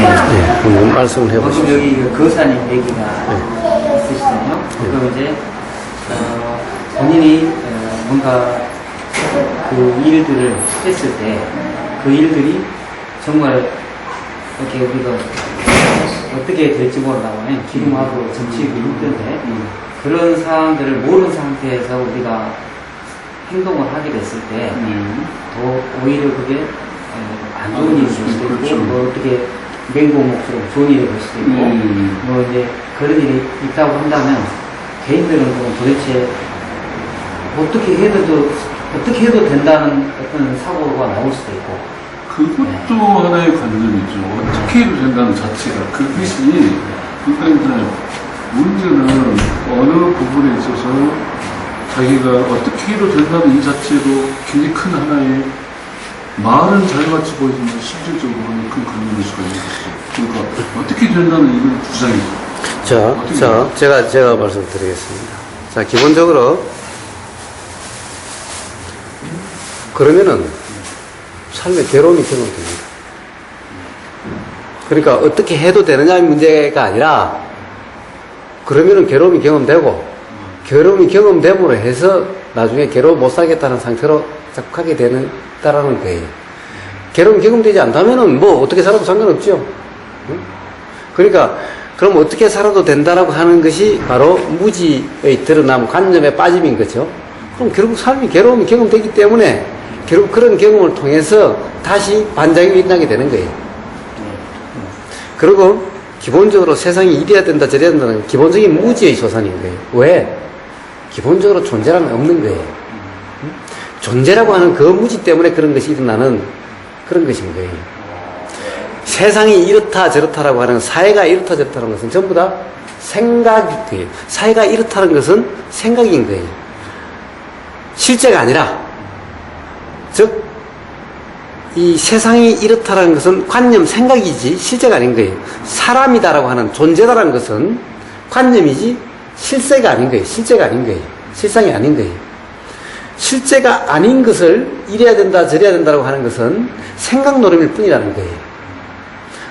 한번 말씀을 해보시죠. 지금 여기 그 거사님 얘기가 있으시잖아요. 그럼 이제 본인이 뭔가 그 일들을 했을 때 그 일들이 정말 이렇게 우리가 어떻게 될지 모르다보니 기름하고 점치기 힘든데 그런 상황들을 모르는 상태에서 우리가 행동을 하게 됐을 때 더 오히려 그게 안 좋은 일이 될 수도 있고 그렇죠. 뭐 어떻게 맹공목처럼 좋은 일이 될 수도 있고 뭐 이제 그런 일이 있다고 한다면 개인들은 그럼 도대체 어떻게 해도 된다는 어떤 사고가 나올 수도 있고 그것도 하나의 관념이죠. 어떻게 해도 된다는 자체가. 그것이, 그러니까 이제 문제는 어느 부분에 있어서 자기가 어떻게 해도 된다는 이 자체로 굉장히 큰 하나의 말은 잘같이 보이지만 실질적으로는 큰 관념일 수가 있는 거죠. 그러니까 어떻게 된다는 이걸 주장이죠. 제가 말씀드리겠습니다. 자, 기본적으로 그러면은 삶의 괴로움이 경험됩니다. 그러니까 어떻게 해도 되느냐의 문제가 아니라 그러면은 괴로움이 경험되고 괴로움이 경험됨으로 해서 나중에 괴로움 못 살겠다는 상태로 자꾸 하게 되는다라는 거예요. 괴로움이 경험되지 않다면은 뭐 어떻게 살아도 상관없죠. 응? 그러니까 그럼 어떻게 살아도 된다라고 하는 것이 바로 무지의 드러남 관념의 빠짐인 거죠. 그럼 결국 삶이 괴로움이 경험되기 때문에 결국 그런 경험을 통해서 다시 반작이 일어나게 되는 거예요. 그리고 기본적으로 세상이 이래야 된다 저래야 된다는 기본적인 무지의 소산인 거예요. 왜? 기본적으로 존재라는 없는 거예요. 존재라고 하는 그 무지 때문에 그런 것이 일어나는 그런 것인 거예요. 세상이 이렇다 저렇다라고 하는 사회가 이렇다 저렇다는 것은 전부 다 생각일 거예요. 사회가 이렇다는 것은 생각인 거예요. 실제가 아니라 즉 이 세상이 이렇다라는 것은 관념 생각이지 실제가 아닌 거예요. 사람이다라고 하는 존재다라는 것은 관념이지 실세가 아닌 거예요. 실제가 아닌 거예요. 실상이 아닌 거예요. 실제가 아닌 것을 이래야 된다 저래야 된다라고 하는 것은 생각 노름일 뿐이라는 거예요.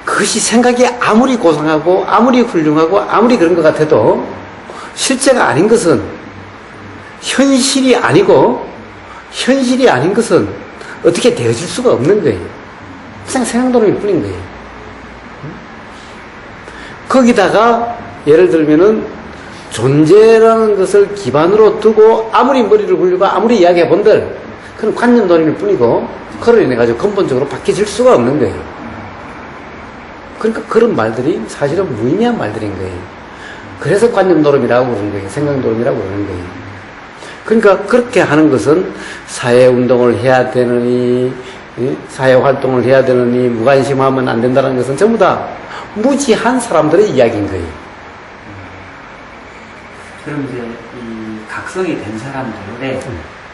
그것이 생각이 아무리 고상하고 아무리 훌륭하고 아무리 그런 것 같아도 실제가 아닌 것은 현실이 아니고 현실이 아닌 것은 어떻게 되어질 수가 없는 거예요. 그냥 생각 노름일 뿐인 거예요. 거기다가 예를 들면은 존재라는 것을 기반으로 두고 아무리 머리를 굴리고 아무리 이야기해 본들 그건 관념 노름일 뿐이고 그걸 인해 가지고 근본적으로 바뀌어질 수가 없는 거예요. 그러니까 그런 말들이 사실은 무의미한 말들인 거예요. 그래서 관념 노름이라고 그러는 거예요. 생각 노름이라고 그러는 거예요. 그러니까 그렇게 하는 것은 사회운동을 해야 되느니 사회활동을 해야 되느니 무관심하면 안 된다는 것은 전부 다 무지한 사람들의 이야기인 거예요. 그럼 이제 이 각성이 된 사람들의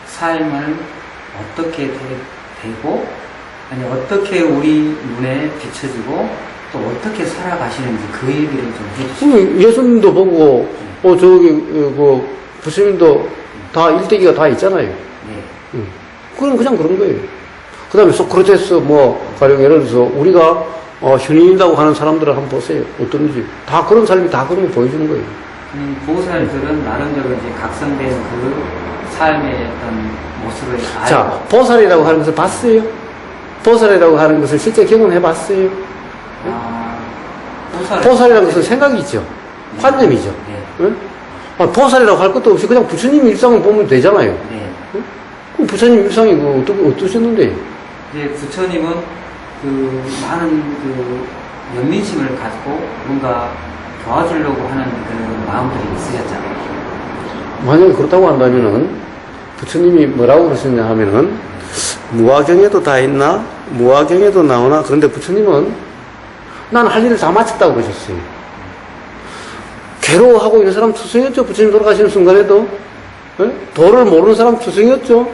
삶을 어떻게 되고 아니 어떻게 우리 눈에 비춰지고 또 어떻게 살아가시는지 그 얘기를 좀 해주시죠. 예수님도 보고 부처님도 다 일대기가 다 있잖아요. 네. 그건 그냥 그런 거예요. 그 다음에 소크라테스 가령 예를 들어서 우리가 현인이라고 하는 사람들을 한번 보세요. 어떤지. 다 그런 삶이 다 그런 거 보여주는 거예요. 보살들은 나름대로 이제 각성된 그 삶의 어떤 모습을 자, 보살이라고 하는 것을 봤어요? 보살이라고 하는 것을 실제 경험해 봤어요? 보살이라는 것은 생각이죠. 관념이죠. 네. 응? 보살이라고 할 것도 없이 그냥 부처님 일상을 보면 되잖아요. 네. 응? 그럼 부처님 일상이 어떠셨는데? 이제 부처님은 그 많은 그 연민심을 가지고 뭔가 도와주려고 하는 그 마음들이 있으셨잖아요. 만약에 그렇다고 한다면은 부처님이 뭐라고 그러셨냐 하면은 무화경에도 다 있나? 무화경에도 나오나? 그런데 부처님은 난 할 일을 다 마쳤다고 그러셨어요. 괴로워하고 있는 사람 투성이었죠. 부처님 돌아가시는 순간에도. 도를 모르는 사람 투성이었죠.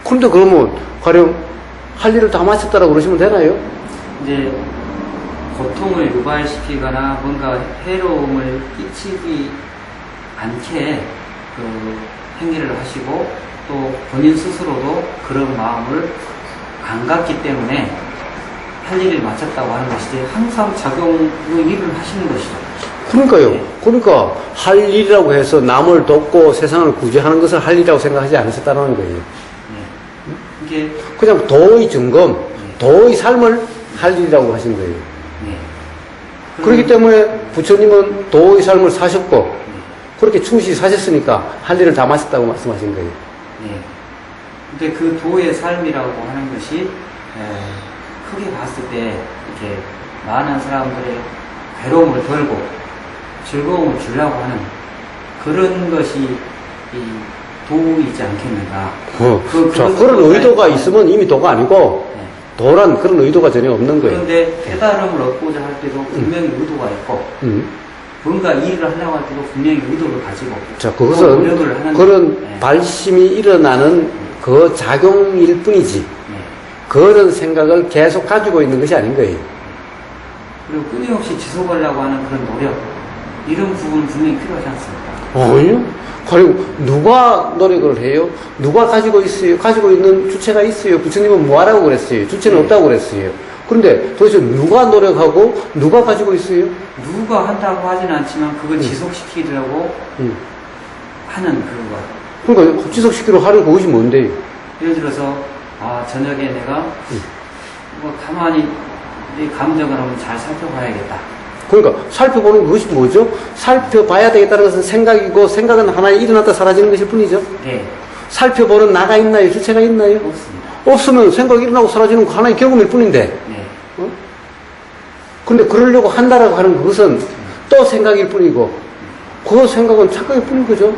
그런데 그러면 가령 할 일을 다 마쳤다라고 그러시면 되나요? 이제 고통을 유발시키거나 뭔가 해로움을 끼치지 않게 그 행위를 하시고 또 본인 스스로도 그런 마음을 안 갖기 때문에 할 일을 마쳤다고 하는 것이지 항상 작용의 일을 하시는 것이죠. 그러니까요. 네. 그러니까 할 일이라고 해서 남을 돕고 세상을 구제하는 것을 할 일이라고 생각하지 않으셨다는 거예요. 네. 이게 그냥 도의 점검, 도의 삶을 할 일이라고 하신 거예요. 네. 그렇기 때문에 부처님은 도의 삶을 사셨고 그렇게 충실히 사셨으니까 할 일을 다 마쳤다고 말씀하신 거예요. 네. 근데 그 도의 삶이라고 하는 것이 크게 봤을 때 이렇게 많은 사람들의 괴로움을 덜고 즐거움을 주려고 하는 그런 것이 이 도이지 않겠는가. 자, 그런 의도가 있으면 이미 도가 아니고 네. 도란 그런 의도가 전혀 없는 거예요. 그런데 깨달음을 얻고자 할 때도 분명히 의도가 있고 뭔가 일을 하려고 할 때도 분명히 의도를 가지고 자, 또 그것은 노력을 하는 그런 네. 발심이 일어나는 그 작용일 뿐이지 네. 그런 생각을 계속 가지고 있는 것이 아닌 거예요. 그리고 끊임없이 지속하려고 하는 그런 노력 이런 부분은 분명히 필요하지 않습니까? 아니요. 그리고 누가 노력을 해요? 누가 가지고 있어요? 가지고 있는 주체가 있어요. 부처님은 뭐 하라고 그랬어요? 주체는 네. 없다고 그랬어요. 그런데 도대체 누가 노력하고 누가 가지고 있어요? 누가 한다고 하진 않지만 그걸 지속시키려고 하는 그거. 그러니까 지속시키러 하는 그것이 뭔데요? 예를 들어서 저녁에 내가 뭐 가만히 내 감정을 한번 잘 살펴봐야겠다. 그러니까 살펴보는 그것이 뭐죠? 살펴봐야 되겠다는 것은 생각이고 생각은 하나 일어났다 사라지는 것일 뿐이죠. 네, 살펴보는 나가 있나요? 주체가 있나요? 없습니다. 없으면 생각이 일어나고 사라지는 거 하나의 경험일 뿐인데 네, 근데 그러려고 한다라고 하는 그것은 또 생각일 뿐이고 그 생각은 착각일 뿐인 거죠.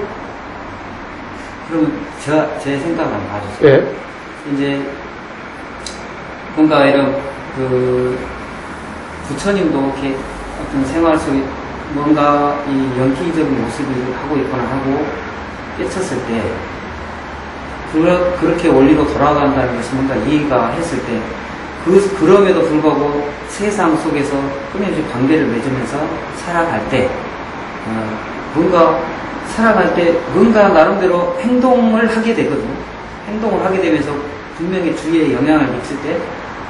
그럼 제 생각을 한번 봐주세요. 예. 이제 뭔가 이런 부처님도 이렇게 어떤 생활 속에 뭔가 이 연기적인 모습을 하고 있거나 하고 깨쳤을 때 그렇게 원리로 돌아간다는 것이 뭔가 이해가 했을 때 그럼에도 불구하고 세상 속에서 끊임없이 관계를 맺으면서 살아갈 때 뭔가 살아갈 때 뭔가 나름대로 행동을 하게 되거든요. 행동을 하게 되면서 분명히 주위에 영향을 미칠 때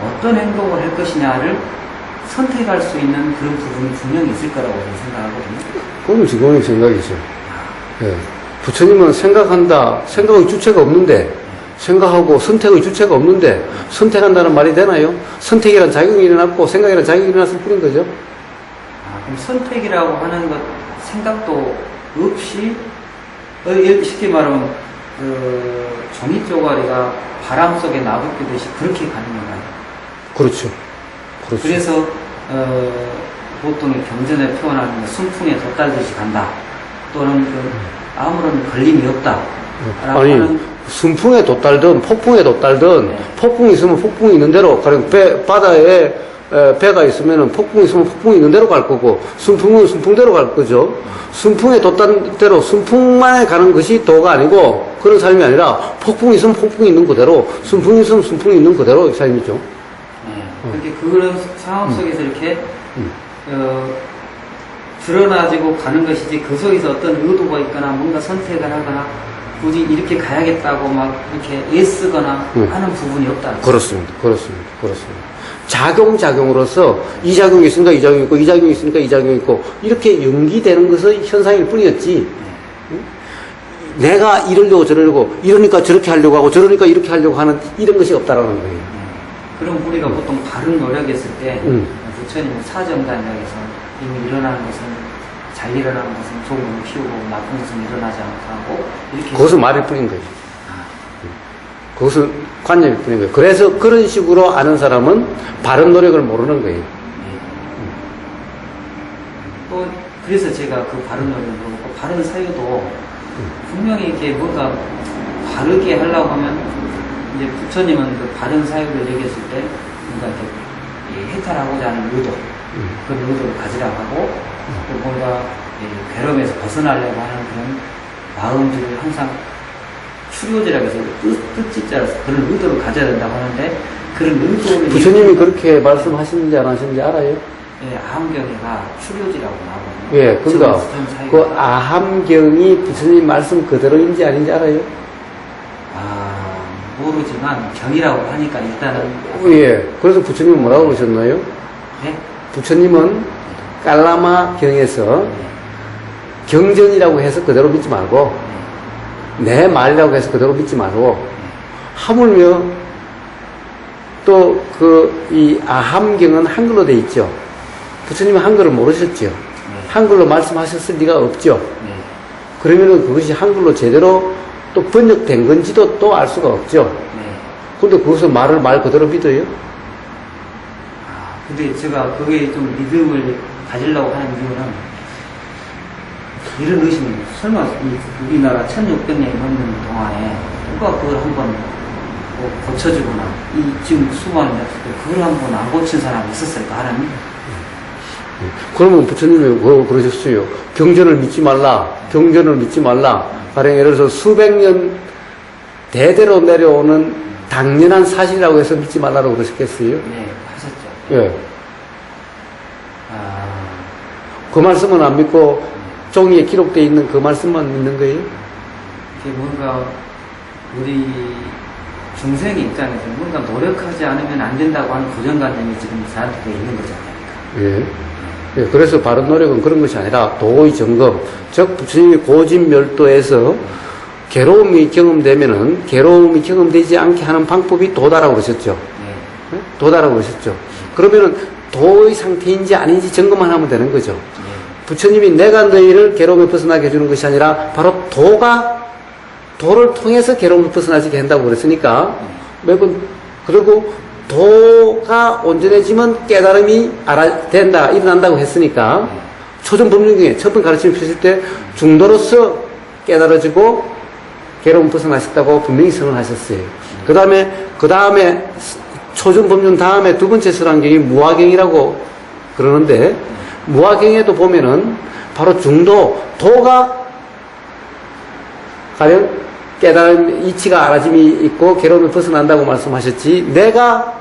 어떤 행동을 할 것이냐를 선택할 수 있는 그런 부분이 분명히 있을 거라고 저는 생각하거든요. 그건 지금의 생각이죠. 예. 부처님은 생각한다. 생각의 주체가 없는데 생각하고 선택의 주체가 없는데 선택한다는 말이 되나요? 선택이란 작용이 일어났고 생각이란 작용이 일어났을 뿐인 거죠. 그럼 선택이라고 하는 것 생각도 없이 쉽게 말하면 종이 쪼가리가 바람 속에 놔두듯이 그렇게 가는 건가요? 그렇죠. 그렇죠. 그래서 보통 경전에 표현하는 순풍에 돛달듯이 간다. 또는 아무런 걸림이 없다. 아니 순풍에 돛달든 폭풍에 돛달든 네. 폭풍이 있으면 폭풍이 있는 대로 가령 바다에 배가 있으면 폭풍이 있으면 폭풍이 있는 대로 갈 거고 순풍은 순풍대로 갈 거죠. 순풍에 돛단 대로 순풍만에 가는 것이 도가 아니고 그런 삶이 아니라 폭풍이 있으면 폭풍이 있는 그대로 순풍이 있으면 순풍이 있는 그대로 삶이죠. 네. 그렇게 그런 상황 속에서 이렇게 드러나지고 가는 것이지 그 속에서 어떤 의도가 있거나 뭔가 선택을 하거나 굳이 이렇게 가야겠다고 막 이렇게 애쓰거나 하는 부분이 없다. 그렇습니다. 작용으로서 이 작용이 있으니까 이 작용이 있고 이 작용이 있으니까 이 작용이 있고 이렇게 연기되는 것은 현상일 뿐이었지. 내가 이러려고 저러려고 이러니까 저렇게 하려고 하고 저러니까 이렇게 하려고 하는 이런 것이 없다라는 거예요. 그럼 우리가 보통 바른 노력했을 때 부처님은 사정단력에서 이미 일어나는 것은 잘 일어나는 것은 좋은 건 피우고 나쁜 것은 일어나지 않고 하고 이렇게 그것은 말일 뿐인 거예요. 그것은 관념일 뿐인 거예요. 그래서 그런 식으로 아는 사람은 바른 노력을 모르는 거예요. 또 그래서 제가 그 바른 노력을 모르고 바른 사유도 분명히 이렇게 뭔가 바르게 하려고 하면 이제 부처님은 그 바른 사유를 얘기했을 때 뭔가 이렇게 해탈하고자 하는 의도 그런 의도를 가지라고 하고 또 뭔가 괴로움에서 벗어나려고 하는 그런 마음들을 항상 추료지라고 해서 뜻짓자라서 그런 의도를 가져야 된다고 하는데 그런 의도를 부처님이 그렇게 말씀하시는지 안 하시는지 알아요? 아함경에가 추료지라고 나오거든요. 예, 그러니까 그 아함경이 부처님 말씀 그대로인지 아닌지 알아요? 모르지. 모르지만 경이라고 하니까 일단은 예. 그래서 부처님은 뭐라고 그러셨나요? 네? 부처님은 깔라마 경에서 경전이라고 해서 그대로 믿지 말고 내 말이라고 해서 그대로 믿지 말고 하물며 또 이 아함경은 한글로 돼 있죠. 부처님은 한글을 모르셨죠. 한글로 말씀하셨을 리가 없죠. 네. 그러면은 그것이 한글로 제대로 또 번역된 건지도 또 알 수가 없죠. 네. 근데 거기서 말을 말 그대로 믿어요? 아, 근데 제가 그게 좀 믿음을 가지려고 하는 이유는 이런 의심이 설마 이 우리나라 1600년이 넘는 동안에 누가 그걸 한번 뭐 고쳐주거나 이 지금 수많은 약속들 그걸 한번 안 고친 사람이 있었을까 하는. 그러면 부처님이 그러셨어요. 경전을 믿지 말라. 경전을 믿지 말라. 가령 예를 들어서 수백 년 대대로 내려오는 당연한 사실이라고 해서 믿지 말라고 그러셨겠어요? 네, 하셨죠. 예. 아, 그 말씀은 안 믿고 종이에 기록되어 있는 그 말씀만 믿는 거예요? 이게 뭔가 우리 중생의 입장에서 뭔가 노력하지 않으면 안 된다고 하는 고정관념이 지금 저한테 있는 거잖아요. 예. 예. 그래서 바른 노력은 그런 것이 아니라 도의 점검. 즉, 부처님이 고진멸도에서 괴로움이 경험되면은 괴로움이 경험되지 않게 하는 방법이 도다라고 그러셨죠. 네. 예? 도다라고 그러셨죠. 그러면은 도의 상태인지 아닌지 점검만 하면 되는 거죠. 네. 부처님이 내가 너희를 괴로움에 벗어나게 해주는 것이 아니라 바로 도를 통해서 괴로움을 벗어나게 한다고 그랬으니까 매번 그리고 도가 온전해지면 깨달음이 된다 일어난다고 했으니까 초전법륜경에 첫 번 가르침을 펴실 때 중도로서 깨달아지고 괴로움 벗어나셨다고 분명히 선언하셨어요. 그 다음에 초전법륜 다음에 두 번째 설한경이 무화경이라고 그러는데 무화경에도 보면은 바로 도가 가령 깨달음, 이치가 알아짐이 있고 괴로움을 벗어난다고 말씀하셨지 내가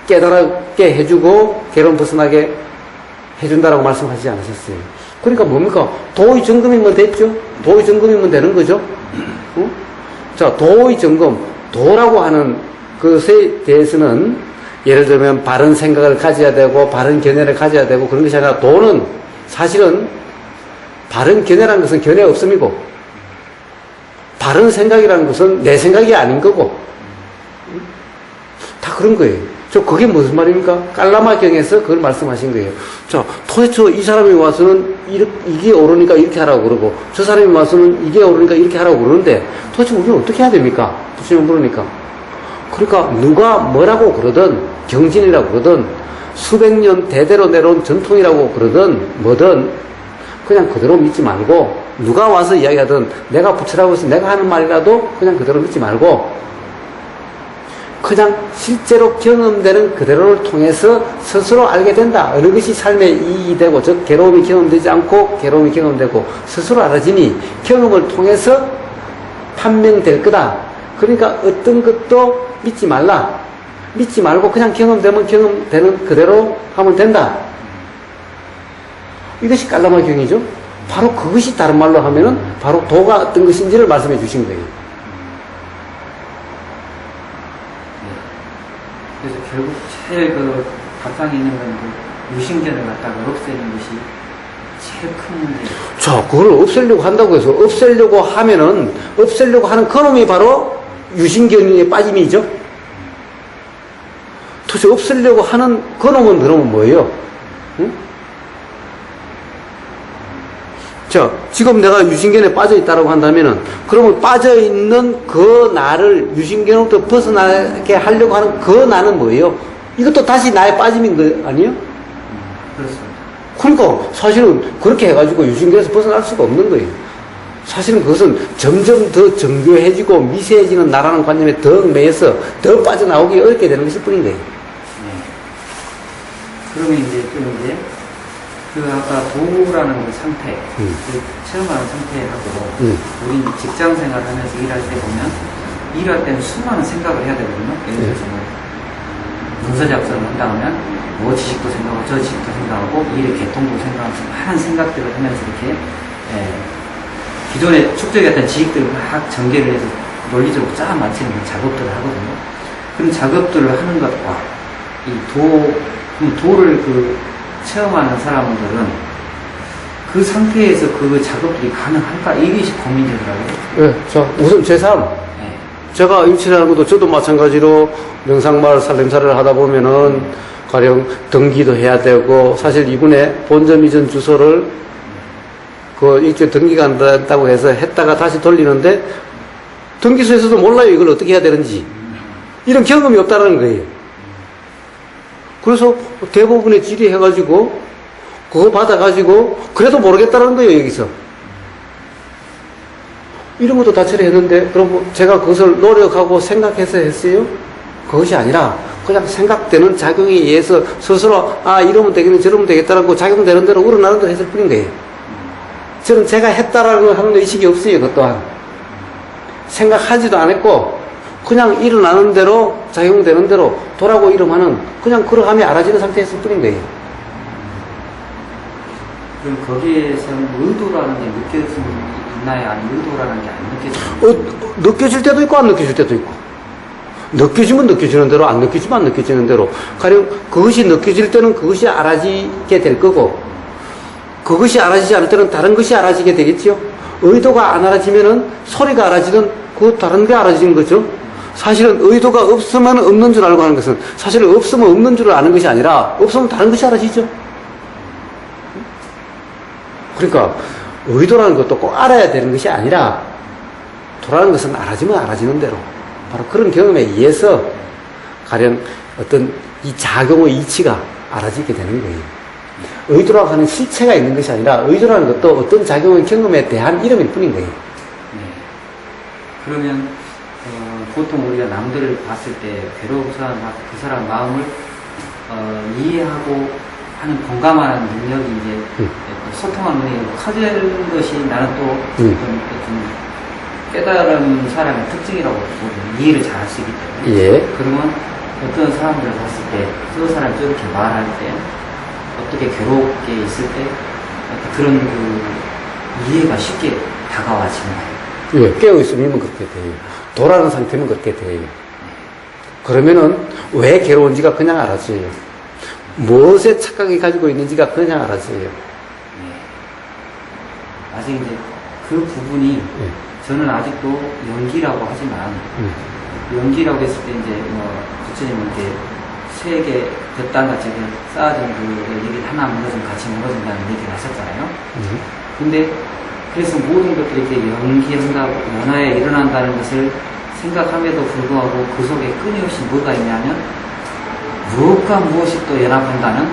깨달게 해주고 괴로움 벗어나게 해준다라고 말씀하시지 않으셨어요. 그러니까 뭡니까? 도의 점검이면 됐죠? 도의 점검이면 되는 거죠? 어? 자, 도의 점검, 도라고 하는 것에 대해서는 예를 들면 바른 생각을 가져야 되고 바른 견해를 가져야 되고 그런 것이 아니라 도는 사실은 바른 견해라는 것은 견해 없음이고 바른 생각이라는 것은 내 생각이 아닌 거고 다 그런 거예요. 그게 무슨 말입니까? 깔라마경에서 그걸 말씀하신 거예요. 자, 도대체 이 사람이 와서는 이게 옳으니까 이렇게 하라고 그러고 저 사람이 와서는 이게 옳으니까 이렇게 하라고 그러는데 도대체 우리는 어떻게 해야 됩니까? 부처님 물으니까. 그러니까 누가 뭐라고 그러든 경진이라고 그러든 수백 년 대대로 내려온 전통이라고 그러든 뭐든 그냥 그대로 믿지 말고 누가 와서 이야기하든 내가 부처라고 해서 내가 하는 말이라도 그냥 그대로 믿지 말고 그냥 실제로 경험되는 그대로를 통해서 스스로 알게 된다. 어느 것이 삶에 이익이 되고 즉 괴로움이 경험되지 않고 괴로움이 경험되고 스스로 알아지니 경험을 통해서 판명될 거다. 그러니까 어떤 것도 믿지 말라. 믿지 말고 그냥 경험되면 경험되는 그대로 하면 된다. 이것이 깔라마경이죠. 바로 그것이 다른 말로 하면은 바로 도가 어떤 것인지를 말씀해 주신 거예요. 그래서 결국 제일 바탕에 있는 건 유신견을 갖다가 없애는 것이 제일 큰 문제예요. 자, 그걸 없애려고 한다고 해서 없애려고 하면은 없애려고 하는 그놈이 바로 유신견의 빠짐이죠. 도대체 없애려고 하는 그놈은 그러면 뭐예요? 응? 자, 지금 내가 유신견에 빠져있다고 한다면은, 그러면 빠져있는 그 나를 유신견으로부터 벗어나게 하려고 하는 그 나는 뭐예요? 이것도 다시 나의 빠짐인 거 아니에요? 그렇습니다. 그러니까 사실은 그렇게 해가지고 유신견에서 벗어날 수가 없는 거예요. 사실은 그것은 점점 더 정교해지고 미세해지는 나라는 관념에 더 매여서 더 빠져나오기 어렵게 되는 것일 뿐인 거예요. 네. 그러면 이제 아까 도라는 그 상태, 그 체험하는 상태하고 우리 직장 생활 하면서 일할 때 보면 일할 때는 수많은 생각을 해야 되거든요. 예를 들어서 문서 작성을 한다면 뭐 지식도 생각하고 저 지식도 생각하고 일의 개통도 생각하고 많은 생각들을 하면서 이렇게 기존에 축적했던 지식들을 막 전개를 해서 논리적으로 짜 맞추는 작업들을 하거든요. 그런 작업들을 하는 것과 도를 체험하는 사람들은 그 상태에서 그 작업들이 가능할까? 이것이 고민되더라고요. 예, 자, 우선 제3. 네. 제가 일치라는 것도 저도 마찬가지로 명상마을 살림살이를 하다 보면은 가령 등기도 해야 되고, 사실 이분의 본점 이전 주소를 일주일 등기가 안 된다고 해서 했다가 다시 돌리는데 등기소에서도 몰라요. 이걸 어떻게 해야 되는지. 이런 경험이 없다는 거예요. 그래서 대부분의 질의해가지고 그거 받아가지고 그래도 모르겠다는 거예요. 여기서 이런 것도 다 처리했는데 그럼 제가 그것을 노력하고 생각해서 했어요? 그것이 아니라 그냥 생각되는 작용에 의해서 스스로 이러면 되겠네 저러면 되겠다라고 작용되는 대로 우러나는 대로 했을 뿐인 거예요. 저는 제가 했다라는 걸 하는 의식이 없어요. 그것 또한 생각하지도 않았고 그냥 일어나는 대로 작용되는 대로 도라고 이름하는 그냥 그러함이 알아지는 상태였을 뿐인 거예요. 그럼 거기에서 의도라는 게 느껴지나요? 아니면 의도라는 게 안 느껴지나요? 느껴질 때도 있고 안 느껴질 때도 있고 느껴지면 느껴지는 대로 안 느껴지면 안 느껴지는 대로 가령 그것이 느껴질 때는 그것이 알아지게 될 거고 그것이 알아지지 않을 때는 다른 것이 알아지게 되겠죠. 의도가 안 알아지면은 소리가 알아지든 그 다른 게 알아지는 거죠. 사실은 의도가 없으면 없는 줄 알고 하는 것은 사실은 없으면 없는 줄 아는 것이 아니라 없으면 다른 것이 알아지죠. 그러니까 의도라는 것도 꼭 알아야 되는 것이 아니라 도라는 것은 알아지면 알아지는 대로 바로 그런 경험에 의해서 가령 어떤 이 작용의 이치가 알아지게 되는 거예요. 의도라고 하는 실체가 있는 것이 아니라 의도라는 것도 어떤 작용의 경험에 대한 이름일 뿐인 거예요. 네. 그러면 보통 우리가 남들을 봤을 때 괴로운 사람, 그 사람 마음을 이해하고 하는 공감하는 능력이 이제 소통하는 능력이 커지는 것이 나는 또 어떤 깨달은 사람의 특징이라고 보거든요. 이해를 잘 할 수 있기 때문에. 예. 그러면 어떤 사람들을 봤을 때, 그 사람이 저렇게 말할 때, 어떻게 괴롭게 있을 때, 그런 이해가 쉽게 다가와지나요? 예, 깨어있으면 그렇게 돼요. 도라는 상태는 그렇게 돼요. 그러면은 왜 괴로운지가 그냥 알아져요. 무엇에 착각이 가지고 있는지가 그냥 알아져요. 네. 아직 이제 그 부분이 예. 저는 아직도 연기라고 하지만 연기라고 했을 때 이제 부처님은 이렇게 세계 볕단같이 쌓아진 그 얘기를 하나 무너지면 같이 무너진다는 얘기를 하셨잖아요. 근데 그래서 모든 것들이 이렇게 연기한다고 연하에 일어난다는 것을 생각함에도 불구하고 그 속에 끊임없이 뭐가 있냐면 무엇과 무엇이 또 연합한다는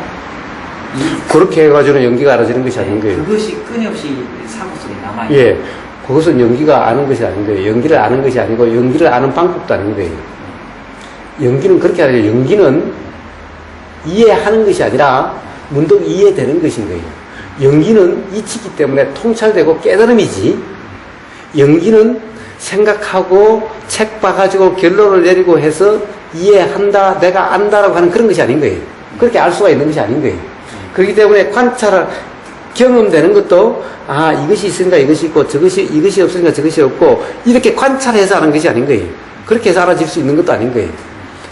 그렇게 해가지고는 연기가 알아지는 것이 아닌 거예요. 그것이 끊임없이 사고 속에 남아있는 예. 그것은 연기가 아는 것이 아닌 거예요. 연기를 아는 것이 아니고 연기를 아는 방법도 아닌 거예요. 연기는 그렇게 아니라 연기는 이해하는 것이 아니라 문득 이해되는 것인 거예요. 연기는 이치기 때문에 통찰되고 깨달음이지 연기는 생각하고 책 봐가지고 결론을 내리고 해서 이해한다, 내가 안다라고 하는 그런 것이 아닌 거예요. 그렇게 알 수가 있는 것이 아닌 거예요. 그렇기 때문에 관찰을 경험되는 것도 이것이 있으니까 이것이 있고 이것이 없으니까 저것이 없고 이렇게 관찰해서 하는 것이 아닌 거예요. 그렇게 해서 알아질 수 있는 것도 아닌 거예요.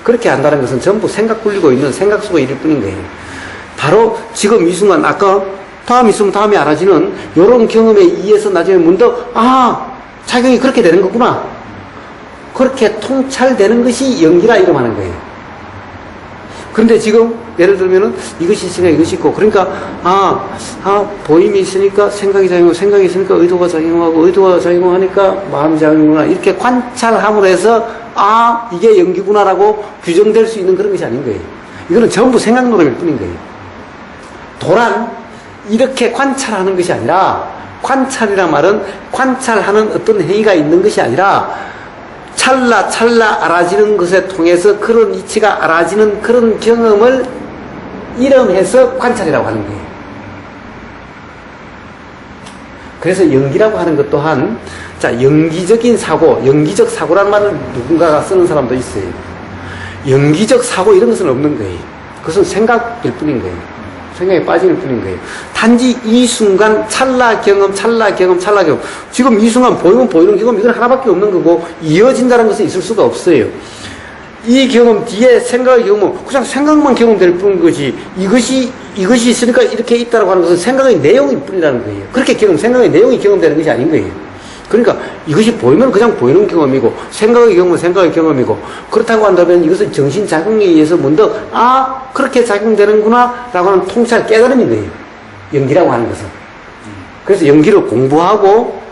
그렇게 한다는 것은 전부 생각 굴리고 있는 생각 속의 일일 뿐인 거예요. 바로 지금 이 순간 아까 다음 있으면 다음이 알아지는 이런 경험에 의해서 나중에 문득 작용이 그렇게 되는 거구나. 그렇게 통찰되는 것이 연기라 이름하는 거예요. 그런데 지금 예를 들면은 이것이 있으니까 이것이 있고 그러니까 보임이 있으니까 생각이 작용하고 생각이 있으니까 의도가 작용하고 의도가 작용하니까 마음이 작용하구나 이렇게 관찰함으로 해서 이게 연기구나라고 규정될 수 있는 그런 것이 아닌 거예요. 이거는 전부 생각 노름일 뿐인 거예요. 도란 이렇게 관찰하는 것이 아니라 관찰이란 말은 관찰하는 어떤 행위가 있는 것이 아니라 찰나 알아지는 것에 통해서 그런 이치가 알아지는 그런 경험을 이름해서 관찰이라고 하는 거예요. 그래서 연기라고 하는 것 또한 연기적인 사고, 연기적 사고라는 말을 누군가가 쓰는 사람도 있어요. 연기적 사고 이런 것은 없는 거예요. 그것은 생각일 뿐인 거예요. 생각에 빠질 뿐인 거예요. 단지 이 순간 찰나 경험, 찰나 경험, 찰나 경험. 지금 이 순간 보이면 보이는 경험, 이건 하나밖에 없는 거고, 이어진다는 것은 있을 수가 없어요. 이 경험 뒤에 생각의 경험은 그냥 생각만 경험될 뿐인 거지, 이것이 있으니까 이렇게 있다고 하는 것은 생각의 내용일 뿐이라는 거예요. 그렇게 생각의 내용이 경험되는 것이 아닌 거예요. 그러니까 이것이 보이면 그냥 보이는 경험이고, 생각의 경험은 생각의 경험이고, 그렇다고 한다면 이것은 정신작용에 의해서 문득, 그렇게 작용되는구나, 라고 하는 통찰 깨달음인 거예요. 연기라고 하는 것은. 그래서 연기를 공부하고,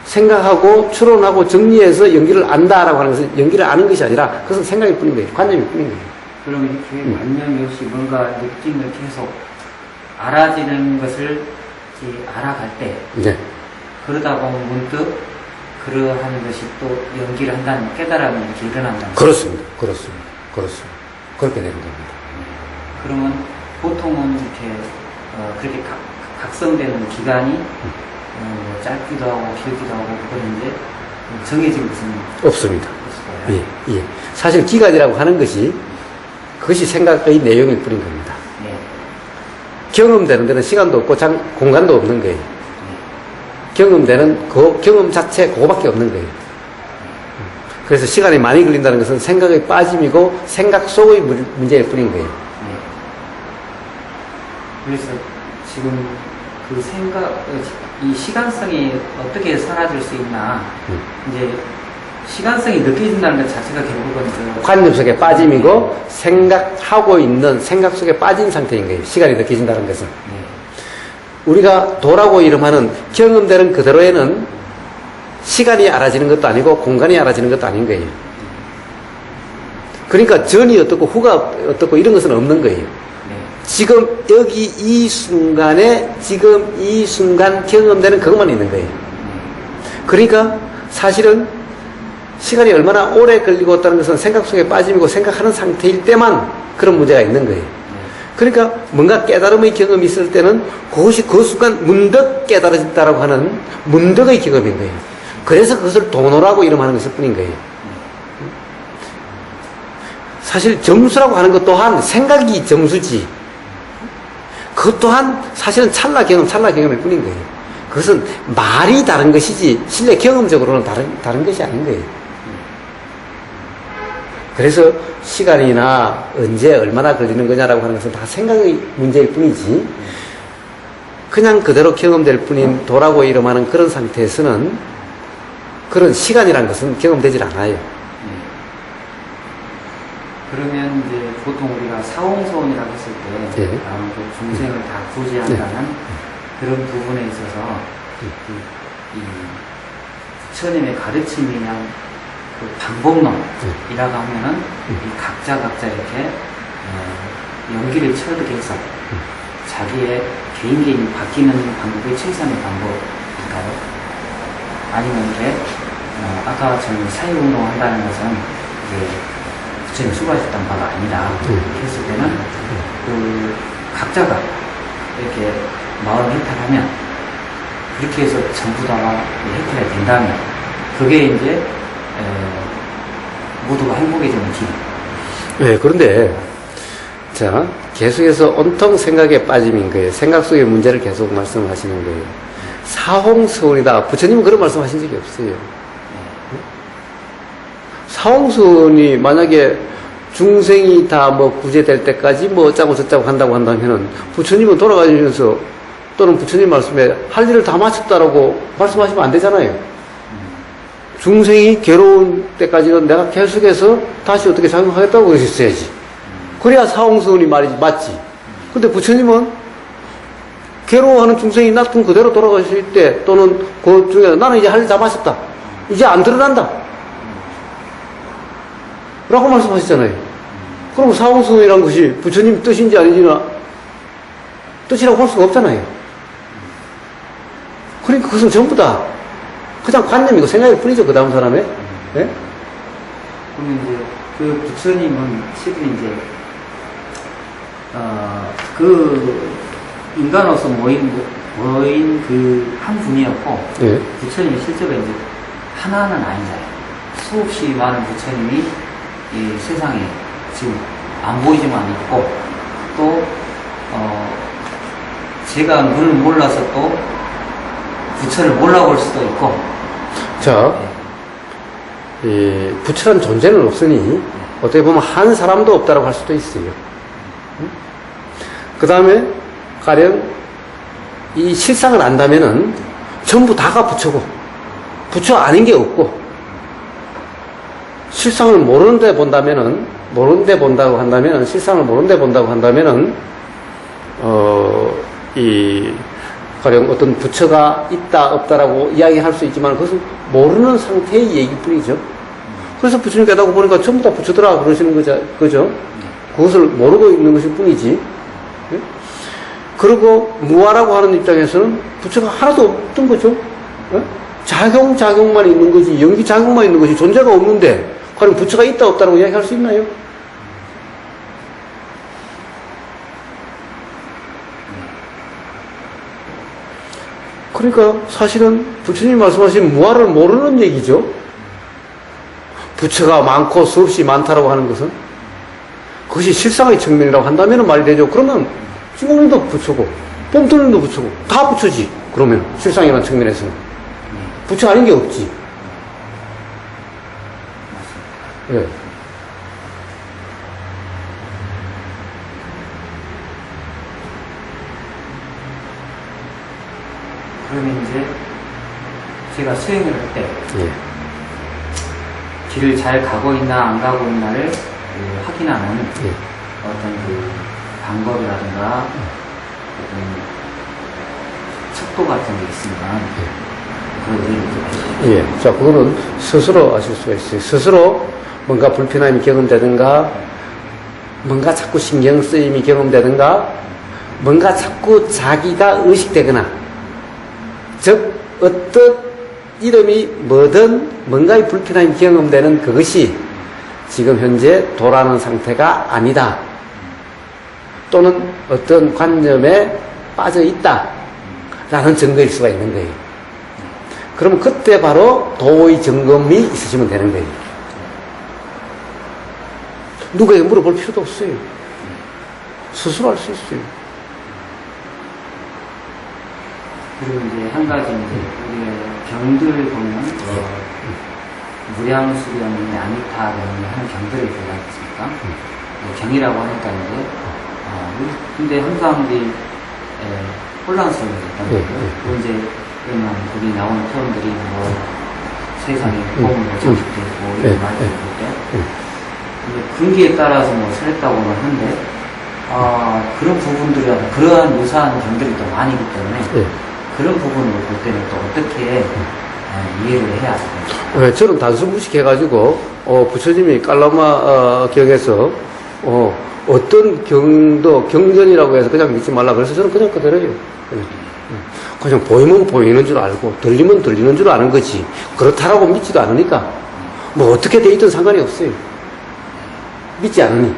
생각하고, 추론하고, 정리해서 연기를 안다라고 하는 것은 연기를 아는 것이 아니라, 그것은 생각일 뿐인 거예요. 관념일 뿐인 거예요. 그럼 이렇게 관념이 없이 뭔가 느낌을 계속 알아지는 것을 이제 알아갈 때, 네. 그러다 보면 문득 그러한 것이 또 연기를 한다는 깨달음이 이렇게 일어난다는 그렇습니다. 그렇게 되는 겁니다. 그러면 보통은 이렇게 그렇게 각성되는 기간이 짧기도 하고 길기도 하고 그런데 정해진 것은 없습니다. 없어요. 예. 사실 기간이라고 하는 것이 그것이 생각의 내용일 뿐인 겁니다. 네. 경험되는 데는 시간도 없고 공간도 없는 거예요. 경험되는 그 경험 자체 그거밖에 없는 거예요. 그래서 시간이 많이 걸린다는 것은 생각의 빠짐이고 생각 속의 문제일 뿐인 거예요. 네. 그래서 지금 그 이 시간성이 어떻게 사라질 수 있나, 이제 시간성이 느껴진다는 것 자체가 결국은 관념 속에 빠짐이고 생각하고 있는 생각 속에 빠진 상태인 거예요. 시간이 느껴진다는 것은. 네. 우리가 도라고 이름하는 경험되는 그대로에는 시간이 알아지는 것도 아니고 공간이 알아지는 것도 아닌 거예요. 그러니까 전이 어떻고 후가 어떻고 이런 것은 없는 거예요. 지금 여기 이 순간에 지금 이 순간 경험되는 그것만 있는 거예요. 그러니까 사실은 시간이 얼마나 오래 걸리고 있다는 것은 생각 속에 빠짐이고 생각하는 상태일 때만 그런 문제가 있는 거예요. 그러니까 뭔가 깨달음의 경험이 있을 때는 그것이 그 순간 문득 깨달아진다라고 하는 문득의 경험인 거예요. 그래서 그것을 도노라고 이름하는 것일 뿐인 거예요. 사실 점수라고 하는 것 또한 생각이 점수지, 그것 또한 사실은 찰나 경험일 뿐인 거예요. 그것은 말이 다른 것이지 실내 경험적으로는 다른 것이 아닌 거예요. 그래서 시간이나 언제 얼마나 걸리는 거냐라고 하는 것은 다 생각의 문제일 뿐이지, 그냥 그대로 경험될 뿐인 도라고 이름하는 그런 상태에서는 그런 시간이라는 것은 경험되질 않아요. 그러면 이제 보통 우리가 사홍소원이라고 했을 때, 네. 그 중생을 다 구제한다는 그런 부분에 있어서 이 부처님의 가르침이 그냥 그 방법론이라고 하면은 이 각자 이렇게 연기를 처리해서 자기의 개인이 바뀌는 방법이 최선의 방법일까요? 아니면 이렇게 아까 저는 사회운동 한다는 것은 이제 부처님 수고하셨던 바가 아니다 했을 때는 그 각자가 이렇게 마음 해탈하면, 그렇게 해서 전부 다가 해탈이 된다면 그게 이제 모두가 행복해지는 길. 네, 그런데 자, 계속해서 온통 생각에 빠짐인 거예요. 생각 속의 문제를 계속 말씀하시는 거예요. 사홍서원이다. 부처님은 그런 말씀하신 적이 없어요. 사홍서원이 만약에 중생이 다 뭐 구제될 때까지 뭐 어쩌고 저쩌고 한다고 한다면은 부처님은 돌아가시면서 또는 부처님 말씀에 할 일을 다 마쳤다라고 말씀하시면 안 되잖아요. 중생이 괴로운 때까지는 내가 계속해서 다시 어떻게 작용하겠다고 그러셨어야지. 그래야 사홍서원이 말이지, 맞지. 근데 부처님은 괴로워하는 중생이 놔둔 그대로 돌아가실 때, 또는 그 중에 나는 이제 할 일 다 마쳤다, 이제 안 드러난다 라고 말씀하셨잖아요. 그럼 사홍서원이란 것이 부처님 뜻인지 아닌지나 뜻이라고 할 수가 없잖아요. 그러니까 그것은 전부 다 그냥 관념이고 생각일 뿐이죠, 그 다음 사람의. 네? 그러면 이제 그 부처님은 실은 이제 그 인간으로서 모인 그 한 분이었고, 네. 부처님이 실제로 이제 하나는 아니잖아요. 수없이 많은 부처님이 이 세상에 지금 안 보이지만 있고, 또 제가 눈을 몰라서 또 부처를 몰라볼 수도 있고. 자, 이 부처란 존재는 없으니 어떻게 보면 한 사람도 없다라고 할 수도 있어요. 그 다음에 가령 이 실상을 안다면은 전부 다가 부처고 부처 아닌 게 없고, 실상을 모르는데 본다면은, 모르는데 본다고 한다면은, 실상을 모르는데 본다고 한다면은 가령 어떤 부처가 있다 없다라고 이야기할 수 있지만 그것은 모르는 상태의 얘기뿐이죠. 그래서 부처님 깨닫고 보니까 전부 다 부처더라 그러시는 거죠. 그것을 모르고 있는 것일 뿐이지. 예? 그리고 무아라고 하는 입장에서는 부처가 하나도 없던 거죠. 예? 작용만 있는 거지, 연기작용만 있는 것이 존재가 없는데 과연 부처가 있다 없다라고 이야기할 수 있나요? 그러니까 사실은 부처님이 말씀하신 무아를 모르는 얘기죠. 부처가 많고 수없이 많다라고 하는 것은 그것이 실상의 측면이라고 한다면 말이 되죠. 그러면 주먹님도 부처고 뽐뜨님도 부처고 다 부처지. 그러면 실상이라는 측면에서는 부처 아닌 게 없지. 네. 그러면 이제 제가 수행을 할 때 예. 길을 잘 가고 있나 안 가고 있나를 확인하는 예. 어떤 그 방법이라든가 어떤 척도 같은 게 있으면 그걸 예. 자, 그거는 스스로 아실 수가 있어요. 스스로 뭔가 불편함이 경험되든가, 뭔가 자꾸 신경 쓰임이 경험되든가, 뭔가 자꾸 자기가 의식되거나, 즉, 어떤 이름이 뭐든 뭔가의 불편함이 경험되는 그것이 지금 현재 도라는 상태가 아니다. 또는 어떤 관념에 빠져 있다. 라는 증거일 수가 있는 거예요. 그러면 그때 바로 도의 점검이 있으시면 되는 거예요. 누구에게 물어볼 필요도 없어요. 스스로 할 수 있어요. 그리고 이제 한 가지 이제 우리가 경들 보면 무량수령이 아미타령이 하는 경들이 있지 않습니까? 경이라고 하니까 이제 근데 항상 우리 혼란스러운 게 있단 말이에요. 그리고 이제 그러면 거기 나오는 표현들이 뭐 세상에 보험을 장식되고 이런 말들이 있을 때 근기에 따라서 뭐 설했다고는 하는데 그런 부분들이 그러한 유사한 경들이 또 많이기 때문에 그런 부분을 볼 때는 또 어떻게 이해를 해야 될까요? 네, 저는 단순 무식해가지고 부처님이 깔라마 경에서 어떤 경도 경전이라고 해서 그냥 믿지 말라 그래서 저는 그냥 그대로예요. 그냥 보이면 보이는 줄 알고 들리면 들리는 줄 아는 거지 그렇다라고 믿지도 않으니까 뭐 어떻게 돼 있든 상관이 없어요. 믿지 않으니.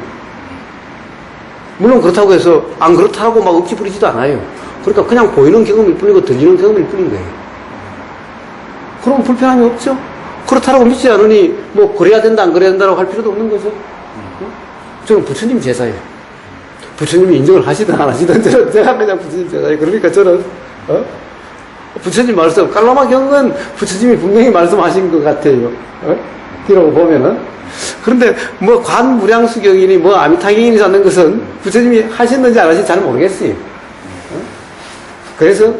물론 그렇다고 해서 안 그렇다고 막 억지 부리지도 않아요. 그러니까 그냥 보이는 경험일 뿐이고 들리는 경험일 뿐인 거예요. 그럼 불편함이 없죠. 그렇다라고 믿지 않으니 뭐 그래야 된다 안 그래야 된다라고 할 필요도 없는 거죠. 저는 부처님 제자예요. 부처님이 인정을 하시든 안 하시든 제가 그냥 부처님 제자예요. 그러니까 저는 부처님 말씀 깔라마 경은 부처님이 분명히 말씀하신 것 같아요. 기록을 보면은. 그런데 뭐 관무량수경이니 뭐 아미타경이니 찾는 것은 부처님이 하셨는지 안 하셨는지 잘 모르겠어요. 그래서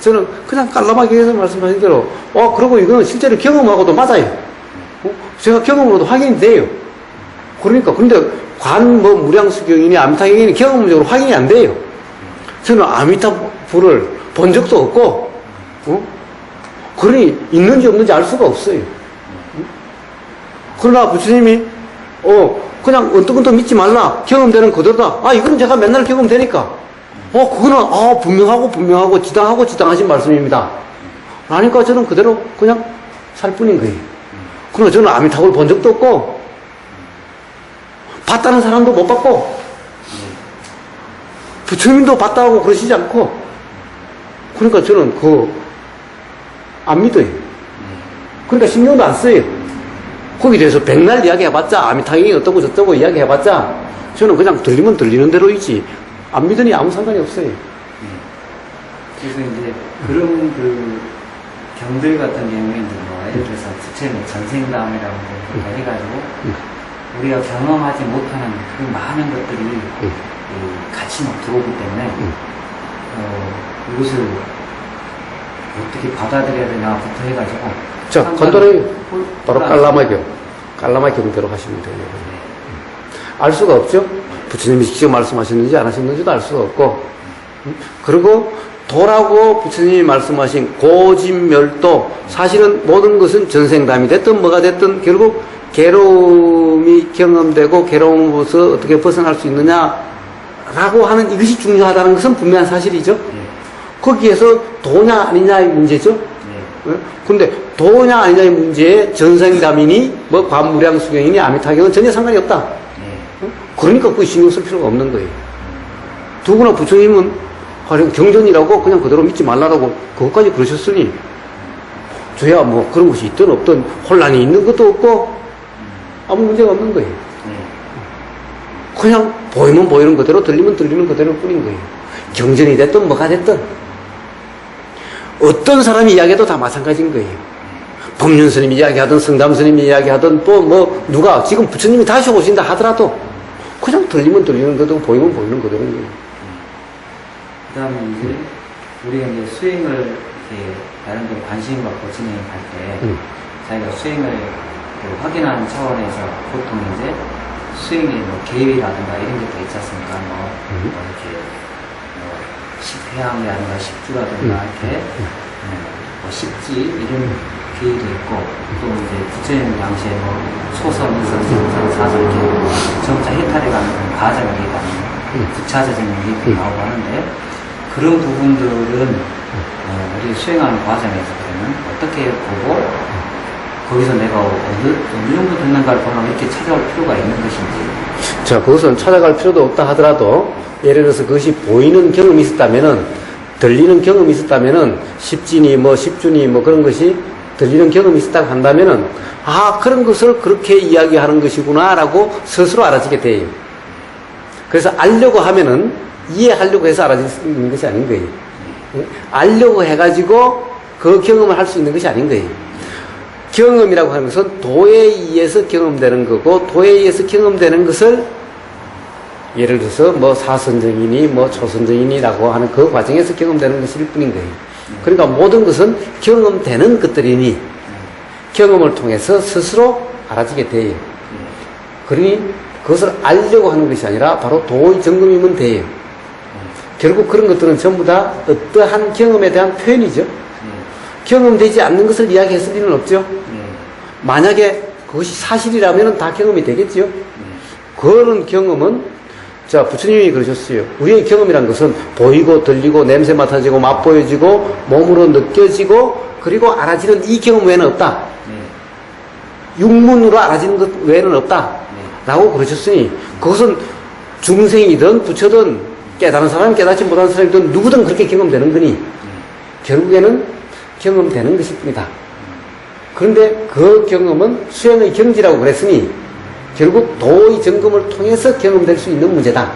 저는 그냥 깔라마 경에서 말씀하신 대로 그리고 이거는 실제로 경험하고도 맞아요. 제가 경험으로도 확인이 돼요. 그러니까 근데 무량수경이니 아미타경이니 경험적으로 확인이 안 돼요. 저는 아미타불을 본 적도 없고 그러니 있는지 없는지 알 수가 없어요. 그러나 부처님이 그냥 언뜻언뜻 믿지 말라 경험되는 그대로다. 이거는 제가 맨날 경험되니까 그거는 분명하고 지당하신 말씀입니다. 그러니까 저는 그대로 그냥 살 뿐인 거예요. 그러나 저는 아미타불을 본 적도 없고 봤다는 사람도 못 봤고 부처님도 봤다고 그러시지 않고 그러니까 저는 안 믿어요. 그러니까 신경도 안 써요. 거기에 대해서 백날 이야기해봤자 아미타경이 어떠고 저쩌고 이야기해봤자 저는 그냥 들리면 들리는 대로이지 안 믿으니 아무 상관이 없어요. 그래서 이제 그런 그 경들 같은 경우에는 뭐 예를 들어서 부처의 전생담이라고 해가지고 우리가 경험하지 못하는 그 많은 것들이 같이 막 들어오기 때문에 이것을 어떻게 받아들여야 되나부터 해가지고 자, 간단하게 바로 깔라마 경대로 하시면 돼요. 알 수가 없죠? 부처님이 직접 말씀하셨는지 안 하셨는지도 알 수가 없고, 그리고 도라고 부처님이 말씀하신 고진멸도, 사실은 모든 것은 전생담이 됐든 뭐가 됐든 결국 괴로움이 경험되고 괴로움으로서 어떻게 벗어날 수 있느냐라고 하는 이것이 중요하다는 것은 분명한 사실이죠. 거기에서 도냐 아니냐의 문제죠. 근데 도냐 아니냐의 문제에 전생담이니 뭐 관무량수경이니 아미타경은 전혀 상관이 없다. 그러니까 그거 신경 쓸 필요가 없는 거예요. 더구나 부처님은 경전이라고 그냥 그대로 믿지 말라라고 그것까지 그러셨으니 저야 뭐 그런 것이 있든 없든 혼란이 있는 것도 없고 아무 문제가 없는 거예요. 그냥 보이면 보이는 그대로 들리면 들리는 그대로 뿐인 거예요. 경전이 됐든 뭐가 됐든 어떤 사람이 이야기해도 다 마찬가지인 거예요. 법륜스님이 이야기하든 성담스님이 이야기하든 또 뭐 누가 지금 부처님이 다시 오신다 하더라도 그냥 들리면 들리는 거고 보이면 보이는 그대로인 거예요. 그 다음에 이제 우리가 이제 수행을 이렇게 다른 데 관심 갖고 진행할 때 자기가 수행을 확인하는 차원에서 보통 이제 수행의 뭐 계획이라든가 이런 게 다 있지 않습니까? 뭐 이렇게 십회양이라든가 십주라든가 이렇게 뭐 십지 이런 계획도 있고 또 이제 부처님 당시에 뭐 초선, 이선, 삼선, 사선 이렇게 점차 해탈해가는 과정에 대한 부차적인 얘기도 나오고 하는데 그런 부분들은 우리 수행하는 과정에서 그러면 어떻게 보고 거기서 내가 어느 정도 됐는가를 보면 이렇게 찾아올 필요가 있는 것인지. 자, 그것은 찾아갈 필요도 없다 하더라도 예를 들어서 그것이 보이는 경험이 있었다면은 들리는 경험이 있었다면은 십진이 뭐 십준이 뭐 그런 것이 들리는 경험이 있었다고 한다면은 아, 그런 것을 그렇게 이야기하는 것이구나라고 스스로 알아지게 돼요. 그래서 알려고 하면은 이해하려고 해서 알아질 수 있는 것이 아닌 거예요. 알려고 해가지고 그 경험을 할 수 있는 것이 아닌 거예요. 경험이라고 하는 것은 도에 의해서 경험되는 거고, 도에 의해서 경험되는 것을 예를 들어서 뭐 사선정이니 뭐 초선정이니라고 하는 그 과정에서 경험되는 것일 뿐인 거예요. 그러니까 모든 것은 경험되는 것들이니 경험을 통해서 스스로 알아지게 돼요. 그러니 그것을 알려고 하는 것이 아니라 바로 도의 점검이면 돼요. 결국 그런 것들은 전부 다 어떠한 경험에 대한 표현이죠. 경험되지 않는 것을 이야기했을 리는 없죠. 만약에 그것이 사실이라면 다 경험이 되겠죠. 그거는 경험은, 자, 부처님이 그러셨어요. 우리의 경험이란 것은 보이고 들리고 냄새 맡아지고 맛보여지고 몸으로 느껴지고 그리고 알아지는 이 경험 외에는 없다. 육문으로 알아지는 것 외에는 없다. 라고 그러셨으니 그것은 중생이든 부처든 깨달은 사람 깨닫지 못한 사람이든 누구든 그렇게 경험되는 거니 결국에는 경험되는 것일 뿐이다. 그런데 그 경험은 수행의 경지라고 그랬으니 결국 도의 점검을 통해서 경험될 수 있는 문제다.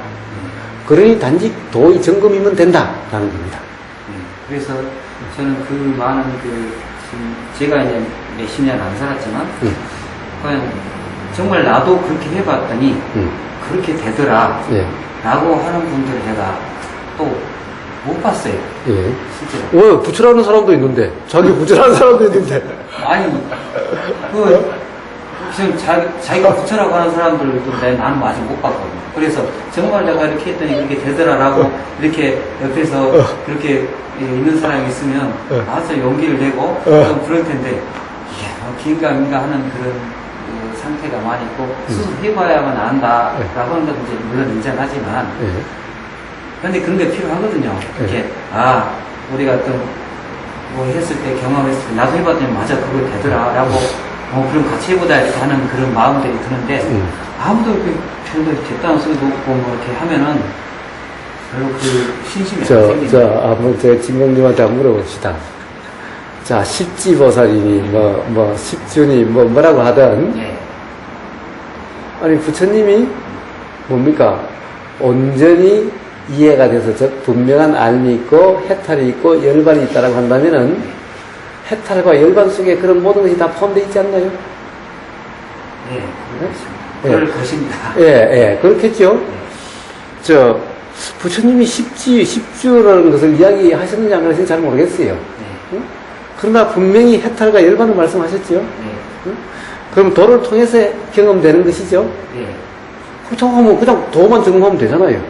그러니 단지 도의 점검이면 된다라는 겁니다. 그래서 저는 그 많은 지금 제가 이제 몇십 년 안 살았지만 그냥 정말 나도 그렇게 해봤더니 그렇게 되더라 라고 하는 분들 제가 또 못 봤어요. 예. 실제로. 왜? 부처라는 사람도 있는데. 자기 부처라는 사람도 있는데. 아니, 지금 자기가 부처라고 하는 사람들도 나는 아직 못 봤거든요. 그래서 정말 내가 이렇게 했더니 이렇게 되더라라고 이렇게 옆에서 그렇게 있는 사람이 있으면 알아서 용기를 내고 그럴 텐데, 이게 긴가민가 하는 그런 상태가 많이 있고, 스스로 해봐야만 안다라고 하는 것도 이제 물론 인정하지만, 그런데 그런 게 필요하거든요. 이렇게, 우리가 또, 뭐 했을 때, 경험했을 때, 나도 해봤더니 맞아, 그거 되더라, 라고, 그럼 같이 해보자, 이렇게 하는 그런 마음들이 드는데, 아무도 이렇게 별로 됐다는 소리도 없고, 뭐 이렇게 하면은, 별로 그 신심이 안 생기는 한번 제가 진공님한테 한번 물어봅시다. 자, 십지보살이니, 십준이, 뭐라고 하든, 아니, 부처님이 뭡니까? 온전히 이해가 돼서 즉 분명한 알미 있고 해탈이 있고 열반이 있다라고 한다면은 해탈과 열반 속에 그런 모든 것이 다 포함되어 있지 않나요? 네, 예. 그럴 것입니다. 예, 그렇겠죠. 저 부처님이 십주라는 것을 이야기하셨는지 안 하셨는지 잘 모르겠어요. 네, 응? 그러나 분명히 해탈과 열반을 말씀하셨죠. 네, 응? 그럼 도를 통해서 경험되는 것이죠. 네. 그렇다고 하면 그냥 도만 점검하면 되잖아요.